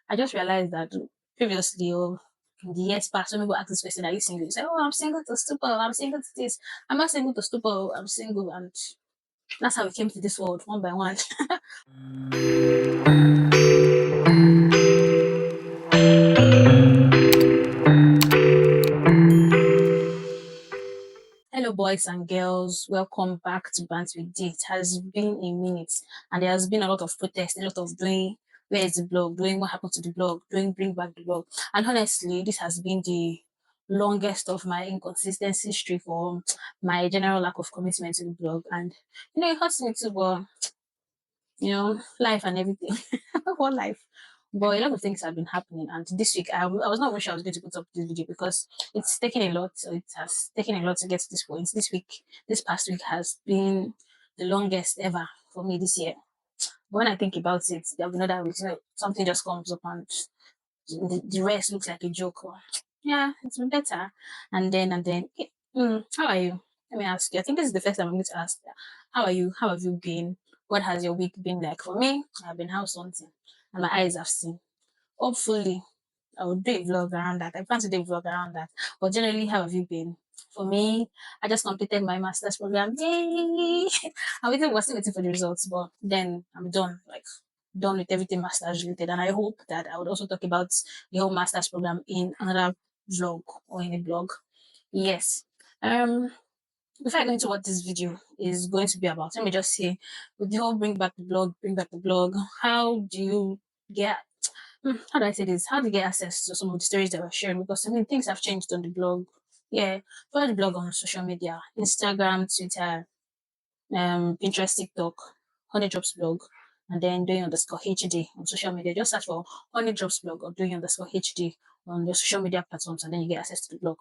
I just realized that previously, or in the years past, when people ask this question, are you single? You say, oh, I'm single to stupor, I'm single to this. I'm not single to stupor, I'm single. And that's how we came to this world, one by one. Hello, boys and girls. Welcome back to Bants with D. It has been a minute, and there has been a lot of protest, a lot of doing. Where is the blog? Doing what happened to the blog? Doing bring back the blog. And honestly, this has been the longest of my inconsistency streak or my general lack of commitment to the blog. And it hurts me too, but life and everything. What life? But a lot of things have been happening, and this week I was not even sure I was going to put up this video because it's taken a lot. So it has taken a lot to get to this point. This past week has been the longest ever for me this year. But when I think about it, there will be another week. Something just comes up, and the rest looks like a joke. Or, yeah, it's been better. And then, how are you? Let me ask you. I think this is the first time I'm going to ask. How are you? How have you been? What has your week been like? For me, I've been house hunting, and my eyes have seen. Hopefully, I will do a vlog around that. I plan to do a vlog around that. But generally, how have you been? For me, I just completed my master's program. Yay! We're still waiting for the results, but then I'm done. Like done with everything master's related. And I hope that I would also talk about the whole master's program in another vlog or in a blog. Yes. Um Before I go into what this video is going to be about, let me just say with the whole bring back the blog, how do you get how do I say this? How do you get access to some of the stories that we're sharing? Because I mean things have changed on the blog. Yeah. Follow the blog on social media, Instagram, Twitter, Pinterest, TikTok, Honey Drops blog, and then doing underscore HD on social media. Just search for Honey Drops blog or doing underscore HD on your social media platforms, and then you get access to the blog.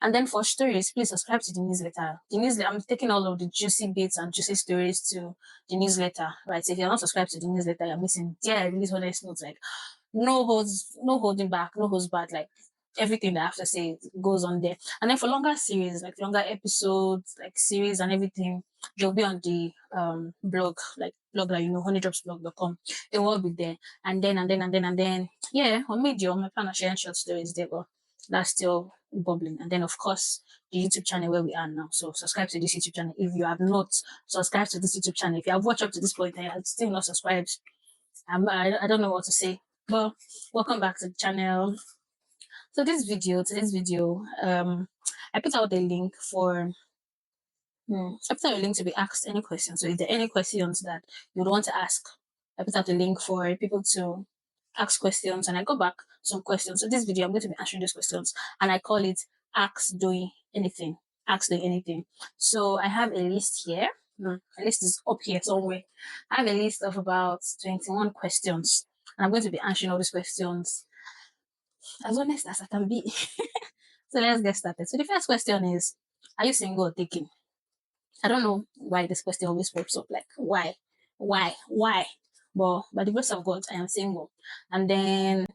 And then for stories, please subscribe to the newsletter. I'm taking all of the juicy bits and juicy stories to the newsletter, right? So if you're not subscribed to the newsletter, you're missing. Yeah, I release honest notes, like no holding back, no holds back, like everything that I have to say goes on there. And then for longer series, like longer episodes, like series and everything, they'll be on the blog that honeydropsblog.com. It will all be there. And then yeah, on Medium, I plan on sharing short stories there, but that's still bubbling. And then of course the YouTube channel where we are now. So subscribe to this YouTube channel if you have not subscribed to this YouTube channel. If you have watched up to this point and you are still not subscribed, I don't know what to say. But welcome back to the channel. So today's video, I put out the link for I put out a link to be asked any questions. So if there are any questions that you would want to ask, I put out a link for people to ask questions, and I go back some questions. So this video I'm going to be answering those questions, and I call it Ask Doing Anything. Ask Doing Anything. So I have a list here. A list is up here somewhere. I have a list of about 21 questions, and I'm going to be answering all these questions as honest as I can be. So let's get started. So the first question is, are you single or taken? I don't know why this question always pops up. Like, why? But by the grace of God, I am single. And then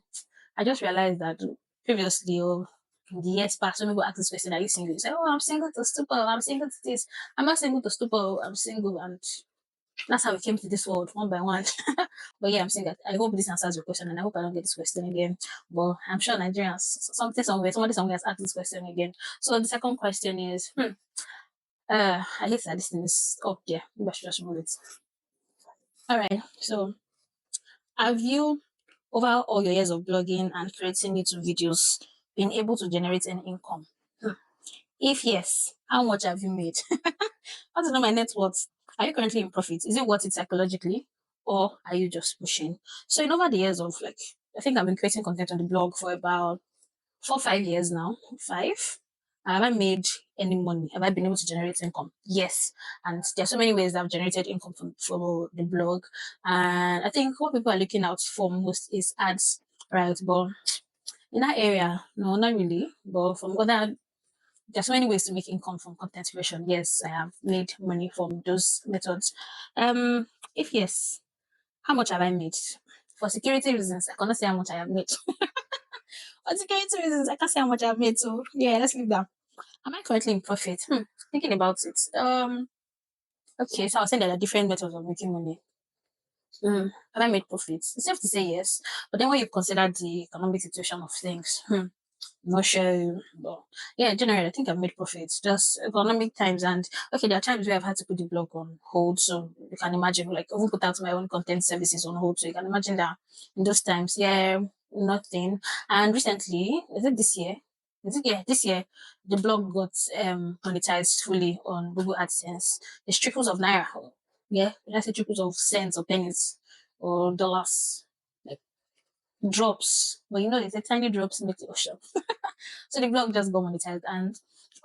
I just realized that previously, or in the years past, when people ask this question, are you single? You say, oh, I'm single to stupor, I'm single to this. I'm not single to stupor, I'm single. And that's how we came to this world, one by one. But yeah, I'm single. I hope this answers your question, and I hope I don't get this question again. But I'm sure Nigerians, somebody somewhere has asked this question again. So the second question is, I hate that this thing is up there. Maybe I should just remove it. All right. So, have you, over all your years of blogging and creating YouTube videos, been able to generate any income? If yes, how much have you made? How to know my net worth? Are you currently in profit? Is it worth it psychologically, or are you just pushing? So, in over the years of I think I've been creating content on the blog for about 4 5 years now. Five. Have I made any money? Have I been able to generate income? Yes. And there are so many ways that I've generated income from the blog. And I think what people are looking out for most is ads, right? But in that area, no, not really. But from other, there's so many ways to make income from content creation. Yes, I have made money from those methods. If yes, how much have I made? For security reasons, I cannot say how much I have made. For security reasons, I can't say how much I've made. So yeah, let's leave that. Am I currently in profit? Thinking about it. Okay, so I was saying there are different methods of making money. Have I made profits? It's safe to say yes. But then when you consider the economic situation of things, not sure. But yeah, generally, I think I've made profits. Just economic times, and okay, there are times where I've had to put the blog on hold. So you can imagine, like, even put out my own content services on hold. So you can imagine that in those times, yeah, nothing. And recently, is it this year? Is it, yeah, this year the blog got monetized fully on Google AdSense. It's trickles of naira. Yeah, let's say trickles of cents or pennies or dollars. Like drops. But you know, they say tiny drops make the ocean. So the blog just got monetized. And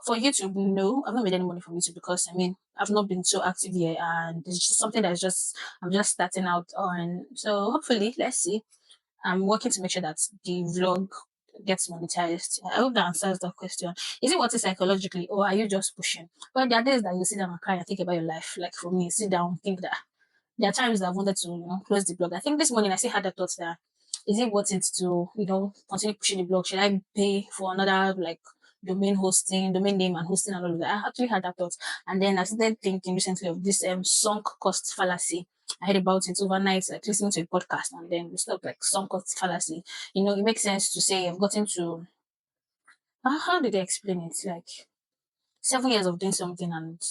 for YouTube, no, I've not made any money from YouTube because I mean I've not been so active yet, and it's just something that's just I'm just starting out on. So hopefully, let's see. I'm working to make sure that the vlog gets monetized. I hope that answers that question. Is it what is psychologically, or are you just pushing? Well, there are days that you sit down and cry and think about your life. Like for me, sit down, think that there are times that I've wanted to, close the blog. I think this morning I still had the thought that is it worth it to, continue pushing the blog? Should I pay for another like domain hosting, domain name and hosting and all of that? I actually had that thought. And then I started thinking recently of this sunk cost fallacy. I heard about it overnight, like listening to a podcast, and then it's not like sunk cost fallacy. It makes sense to say I've gotten to how did they explain it? Like 7 years of doing something and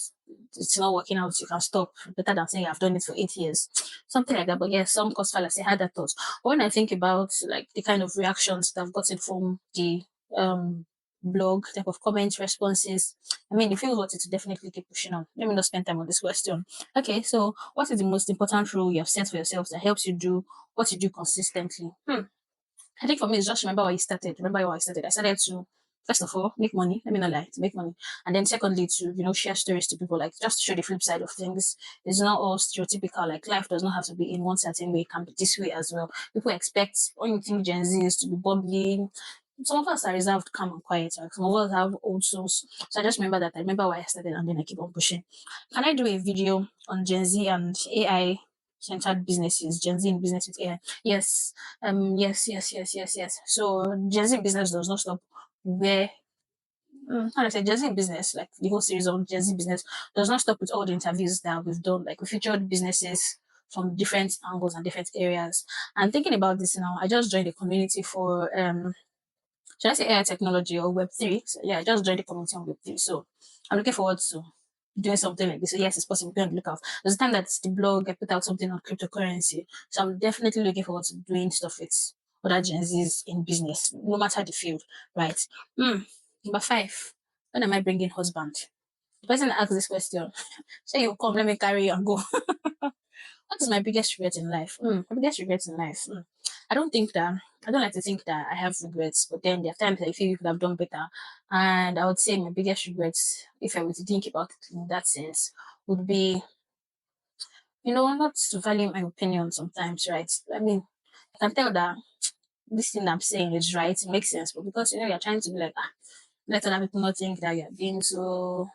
it's not working out, you can stop. Better than saying I've done it for 8 years. Something like that. But yeah, some cost fallacy had that thought. But when I think about like the kind of reactions that I've gotten from the um blog, type of comments, responses, I mean it feels worth it to definitely keep pushing on. Let me not spend time on this question. Okay, so what is the most important rule you have set for yourself that helps you do what you do consistently? I think for me, it's just remember why you started. Remember why I started. I started to, first of all, make money. Let me not lie, to make money. And then secondly, to, share stories to people, like just to show the flip side of things. It's not all stereotypical. Like life does not have to be in one certain way. It can be this way as well. People expect, when you think Gen Z is to be bubbly, some of us are reserved, calm and quiet. Like some of us have old souls. So I just remember that. I remember why I started and then I keep on pushing. Can I do a video on Gen Z and AI centered businesses, Gen Z in business with AI? Yes. Yes. So Gen Z business does not stop where how do I say Gen Z business, like the whole series on Gen Z business, does not stop with all the interviews that we've done. Like we featured businesses from different angles and different areas. And thinking about this now, I just joined a community for should I say AI technology or Web3? So yeah, I just joined the community on Web3. So I'm looking forward to doing something like this. So yes, it's possible. Be on the lookout. There's a time that the blog I put out something on cryptocurrency. So I'm definitely looking forward to doing stuff with other Gen Zs in business, no matter the field, right? Number 5. When am I bringing husband? The person that asked this question, say you come, let me carry you and go. What is my biggest regret in life? My biggest regret in life. I don't think that I don't like to think that I have regrets, but then there are times I feel you could have done better. And I would say my biggest regrets, if I were to think about it in that sense, would be, not to value my opinion sometimes, right? I mean, I can tell that this thing I'm saying is right, it makes sense, but because you're trying to be like, let other people not think that you're being so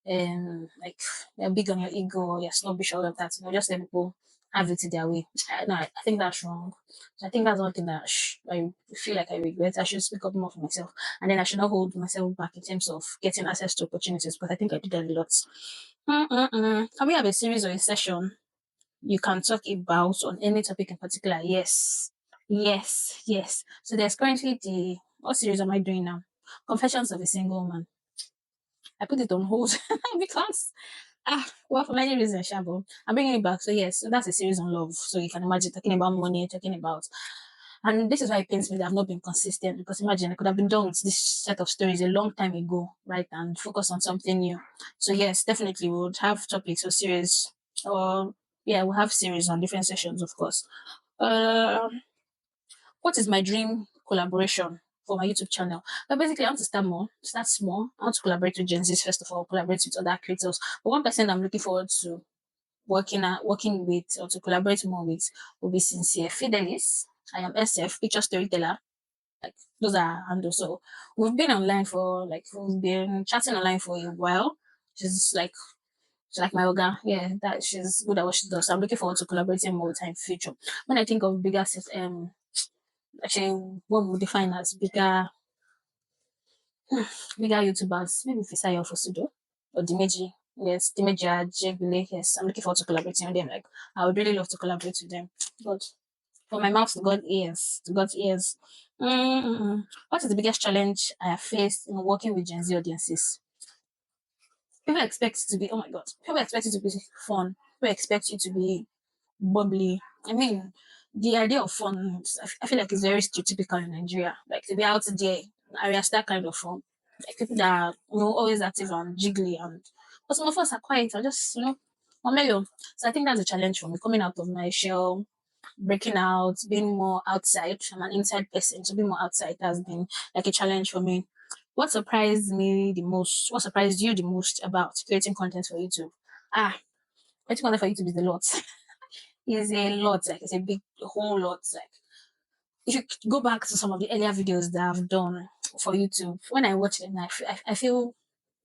like you're big on your ego, you're snobbish, all of that. Just let people have it their way. No, I think that's wrong. So I think that's one thing that I feel like I regret. I should speak up more for myself, and then I should not hold myself back in terms of getting access to opportunities. But I think I did that a lot. Can we have a series or a session you can talk about on any topic in particular? Yes. So there's currently the what series am I doing now? Confessions of a Single Woman. I put it on hold because well, for many reasons, Shabo. I'm bringing it back. So yes, so that's a series on love. So you can imagine talking about money, talking about, and this is why it pains me that I've not been consistent because imagine I could have been done with this set of stories a long time ago, right? And focus on something new. So yes, definitely we would have topics or series, or yeah, we'll have series on different sessions, of course. Uh, what is my dream collaboration for my YouTube channel? But basically, I want to start small. I want to collaborate with Gen Zs first of all, collaborate with other creators. But one person I'm looking forward to working with or to collaborate more with will be Sincere Fidelis. I am SF, picture storyteller. Like those are handles. So we've been chatting online for a while. She's like my organ. Yeah, that she's good at what she does. So I'm looking forward to collaborating more with her in future. When I think of actually what we define as bigger YouTubers, maybe Fisayo Fosudo or Dimeji. Yes, Timeja, Jebule, yes, I'm looking forward to collaborating with them. Like, I would really love to collaborate with them. But for my mouth to God ears, to God's ears. What is the biggest challenge I have faced in working with Gen Z audiences? People expect it to be, oh my God, people expect it to be fun. People expect you to be bubbly. I mean, the idea of fun, I feel like it's very stereotypical in Nigeria. Like to be out there, area that kind of fun. Like people that are, always active and jiggly, and but some of us are quiet. I just, Omeo. So I think that's a challenge for me, coming out of my shell, breaking out, being more outside. I'm an inside person, so being more outside has been like a challenge for me. What surprised me the most? What surprised you the most about creating content for YouTube? Creating content for YouTube is a lot. Is a lot. Like it's a big a whole lot. Like if you go back to some of the earlier videos that I've done for YouTube, when I watch them, I feel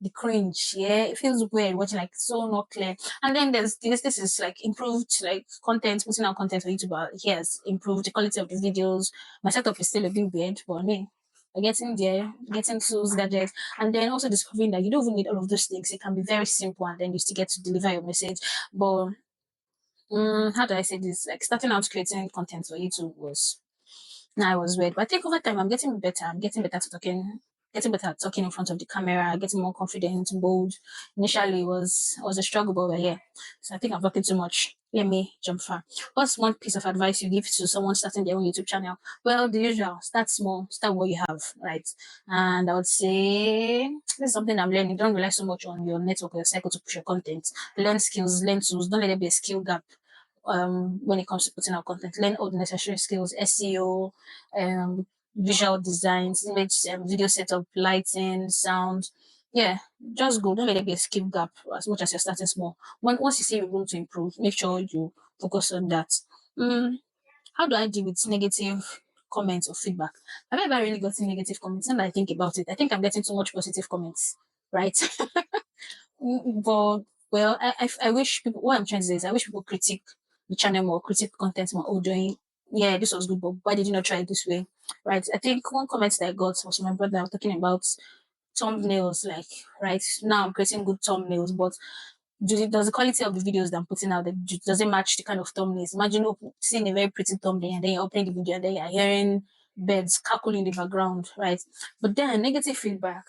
the cringe. Yeah, it feels weird watching like so not clear. And then there's this is like improved like content, putting out content for YouTube. Yes, improved the quality of the videos. My setup is still a bit weird, but I mean. Getting there, getting tools, gadgets, and then also discovering that you don't even need all of those things. It can be very simple, and then you still get to deliver your message. But how do I say this? Like starting out creating content for YouTube was I was weird. But I think over time I'm getting better. I'm getting better at talking, getting better at talking in front of the camera, getting more confident, bold. Initially it was a struggle, but we're here. So I think I'm talking too much. Let me jump far. What's one piece of advice you give to someone starting their own YouTube channel? Well, the usual. Start small, start what you have, right? And I would say this is something I'm learning. Don't rely so much on your network or your cycle to push your content. Learn skills, learn tools. Don't let there be a skill gap when it comes to putting out content. Learn all the necessary skills, SEO, visual designs, image, video setup, lighting, sound. Yeah, just go. Don't let there be a skill gap as much as you're starting small. Once you see room to improve, make sure you focus on that. Mm, how do I deal with negative comments or feedback? Have I ever really gotten negative comments? And I think about it, I think I'm getting too much positive comments, right? But well, I wish people. What I'm trying to say is, I wish people critique the channel more, critique content more. Oh, doing yeah, this was good, but why did you not try it this way? Right? I think one comment that I got was from my brother talking about thumbnails. Like, right now I'm creating good thumbnails, but does the quality of the videos that I'm putting out does it match the kind of thumbnails? Imagine seeing a very pretty thumbnail and then you're opening the video and then you're hearing birds cackling in the background, right? But then negative feedback.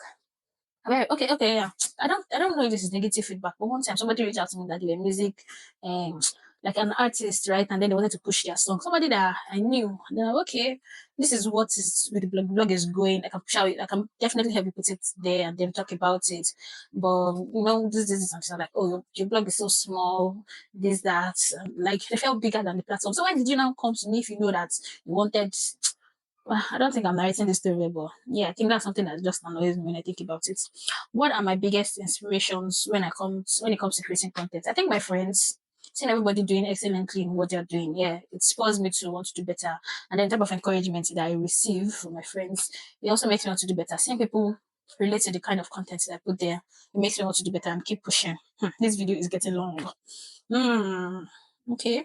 Right. Okay, yeah. I don't know if this is negative feedback, but one time somebody reached out to me that they were music, um, like an artist, right? And then they wanted to push their song. Somebody that I knew. And then, okay, this is what is with the blog is going. I can push out. I can definitely help you put it there and then talk about it. But this is something like, oh, your blog is so small. This that, like they felt bigger than the platform. So why did you now come to me if you know that you wanted well, I don't think I'm narrating this story, but yeah, I think that's something that just annoys me when I think about it. What are my biggest inspirations when it comes to creating content? I think my friends, seeing everybody doing excellently in what they're doing, yeah, it spurs me to want to do better. And then the type of encouragement that I receive from my friends, it also makes me want to do better. Seeing people relate to the kind of content that I put there, it makes me want to do better and keep pushing. This video is getting long. Hmm. Okay.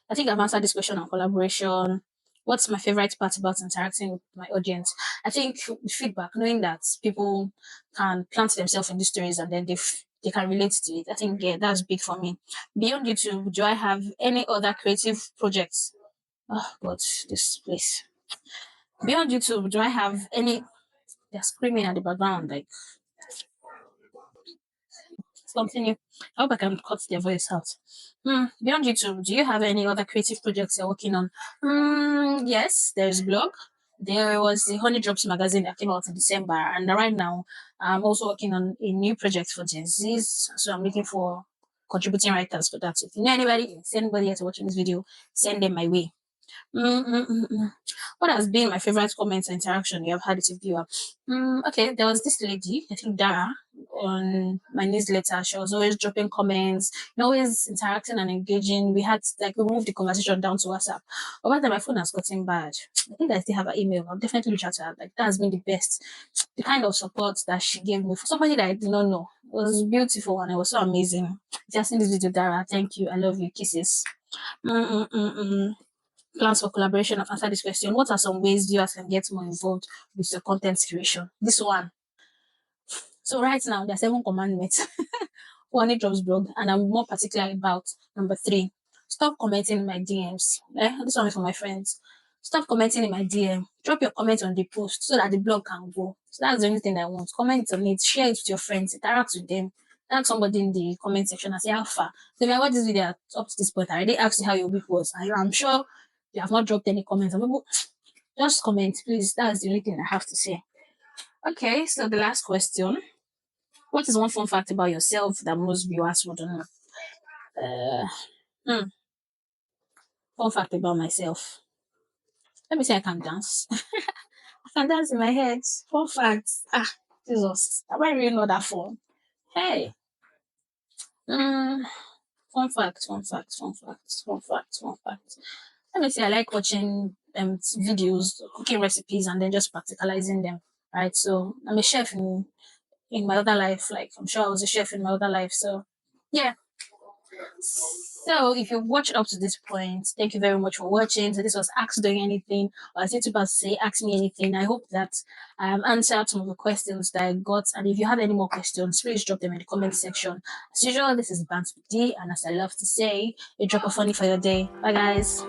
I think I've answered this question on collaboration. What's my favorite part about interacting with my audience? I think feedback, knowing that people can plant themselves in these stories and then they can relate to it. I think yeah, that's big for me. Beyond YouTube, do I have any other creative projects? Oh God, this place. Beyond YouTube, do I have any? They're screaming at the background like something new. I hope I can cut their voice out. Beyond YouTube, do you have any other creative projects you're working on? Yes, there's blog. There was the Honey Drops magazine that came out in December, and right now I'm also working on a new project for Gen Zs. So I'm looking for contributing writers for that. So if you know anybody, if anybody else watching this video, send them my way. What has been my favorite comment or interaction you have had with a viewer? Okay, there was this lady, I think Dara, on my newsletter. She was always dropping comments, always interacting and engaging. We moved the conversation down to WhatsApp. But by the time my phone has gotten bad, I think I still have her email. I'll definitely reach out to her. Like that has been the best. The kind of support that she gave me for somebody that I did not know was beautiful and it was so amazing. Just in this video, Dara, thank you. I love you. Kisses. Mm-mm-mm-mm. Plans for collaboration. I've answered this question. What are some ways viewers can get more involved with your content creation? This one. So right now, there are 7 commandments. funny drops blog, and I'm more particular about number 3. Stop commenting in my DMs. This one is for my friends. Stop commenting in my DM. Drop your comment on the post so that the blog can go. So that's the only thing I want. Comment on it, share it with your friends, interact with them. Tag somebody in the comment section and say how far. So if I watch this video up to this point, I already asked you how your week was. I'm sure you have not dropped any comments. And people, just comment, please. That's the only thing I have to say. Okay, so the last question. What is one fun fact about yourself that most viewers would know? Uh, hmm, Fun fact about myself. Let me say I can dance. I can dance in my head. Fun fact. Jesus. I might really know that fun. Hey. Mm, Fun fact, fun fact, fun fact, fun fact, fun fact. Let me say I like watching videos, cooking recipes, and then just practicalizing them. Right. So I'm a chef in my other life. Like I'm sure I was a chef in my other life. So yeah. So if you watched up to this point, thank you very much for watching. So this was Ask Doing Anything, or as YouTubers say, Ask Me Anything. I hope that I have answered some of the questions that I got. And if you have any more questions, please drop them in the comment section. As usual, this is Bants with D, and as I love to say, a drop of funny for your day. Bye guys.